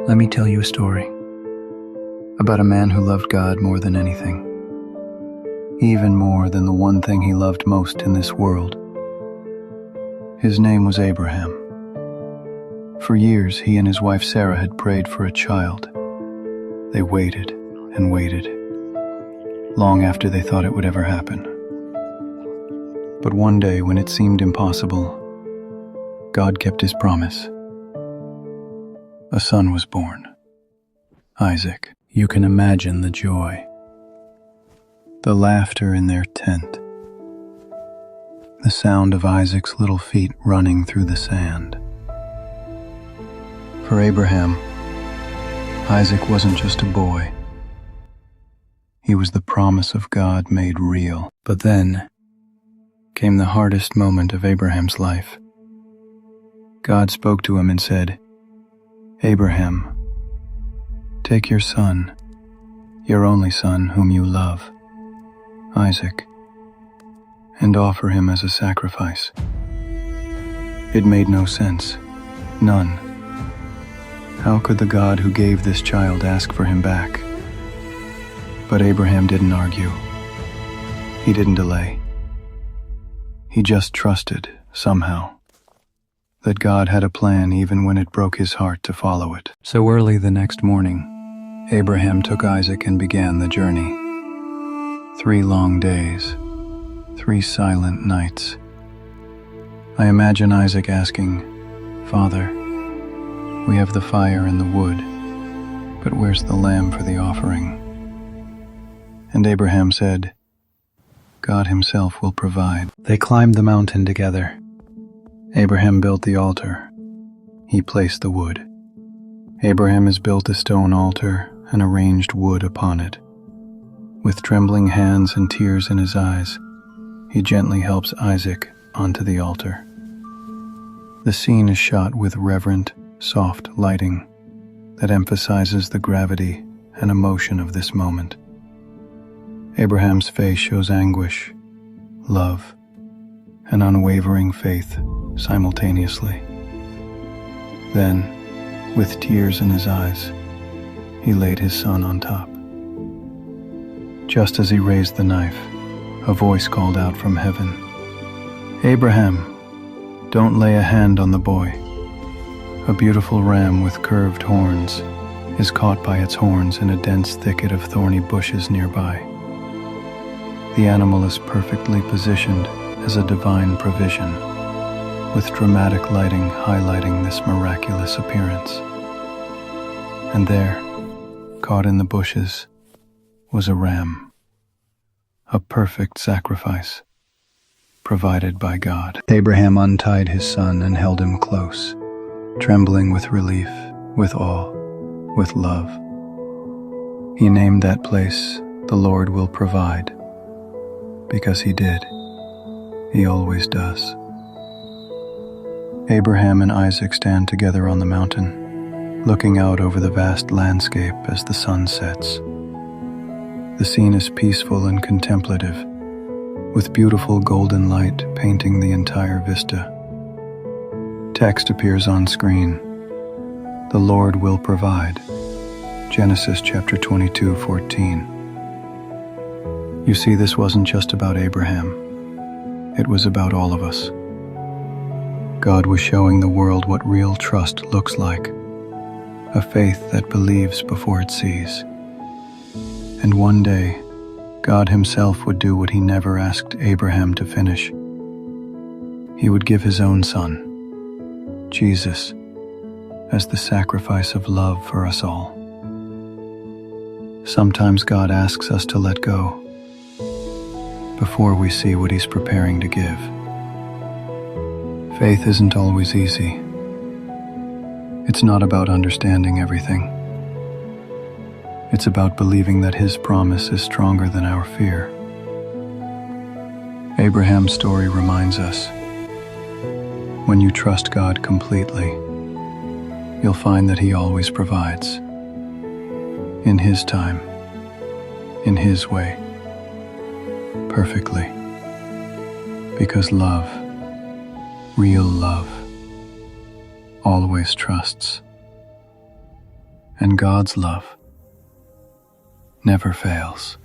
Let me tell you a story about a man who loved God more than anything, even more than the one thing he loved most in this world. His name was Abraham. For years, he and his wife Sarah had prayed for a child. They waited and waited, long after they thought it would ever happen. But one day, when it seemed impossible, God kept his promise. A son was born, Isaac. You can imagine the joy, the laughter in their tent, the sound of Isaac's little feet running through the sand. For Abraham, Isaac wasn't just a boy. He was the promise of God made real. But then came the hardest moment of Abraham's life. God spoke to him and said, "Abraham, take your son, your only son whom you love, Isaac, and offer him as a sacrifice." It made no sense, none. How could the God who gave this child ask for him back? But Abraham didn't argue. He didn't delay. He just trusted, somehow, that God had a plan even when it broke his heart to follow it. So early the next morning, Abraham took Isaac and began the journey. 3 long days, 3 silent nights. I imagine Isaac asking, "Father, we have the fire and the wood, but where's the lamb for the offering?" And Abraham said, "God himself will provide." They climbed the mountain together. Abraham built the altar. He placed the wood. Abraham has built a stone altar and arranged wood upon it. With trembling hands and tears in his eyes, he gently helps Isaac onto the altar. The scene is shot with reverent, soft lighting that emphasizes the gravity and emotion of this moment. Abraham's face shows anguish, love, and unwavering faith simultaneously. Then, with tears in his eyes, he laid his son on top. Just as he raised the knife, a voice called out from heaven, "Abraham, don't lay a hand on the boy." A beautiful ram with curved horns is caught by its horns in a dense thicket of thorny bushes nearby. The animal is perfectly positioned as a divine provision, with dramatic lighting highlighting this miraculous appearance. And there, caught in the bushes, was a ram, a perfect sacrifice, provided by God. Abraham untied his son and held him close, trembling with relief, with awe, with love. He named that place, "The Lord will provide," because he did. He always does. Abraham and Isaac stand together on the mountain, looking out over the vast landscape as the sun sets. The scene is peaceful and contemplative, with beautiful golden light painting the entire vista. Text appears on screen. "The Lord will provide." Genesis chapter 22:14. You see, this wasn't just about Abraham. It was about all of us. God was showing the world what real trust looks like, a faith that believes before it sees. And one day, God himself would do what he never asked Abraham to finish. He would give his own son, Jesus, as the sacrifice of love for us all. Sometimes God asks us to let go before we see what he's preparing to give. Faith isn't always easy. It's not about understanding everything. It's about believing that his promise is stronger than our fear. Abraham's story reminds us, when you trust God completely, you'll find that he always provides. In his time, in his way, perfectly. Because love, real love, always trusts. And God's love never fails.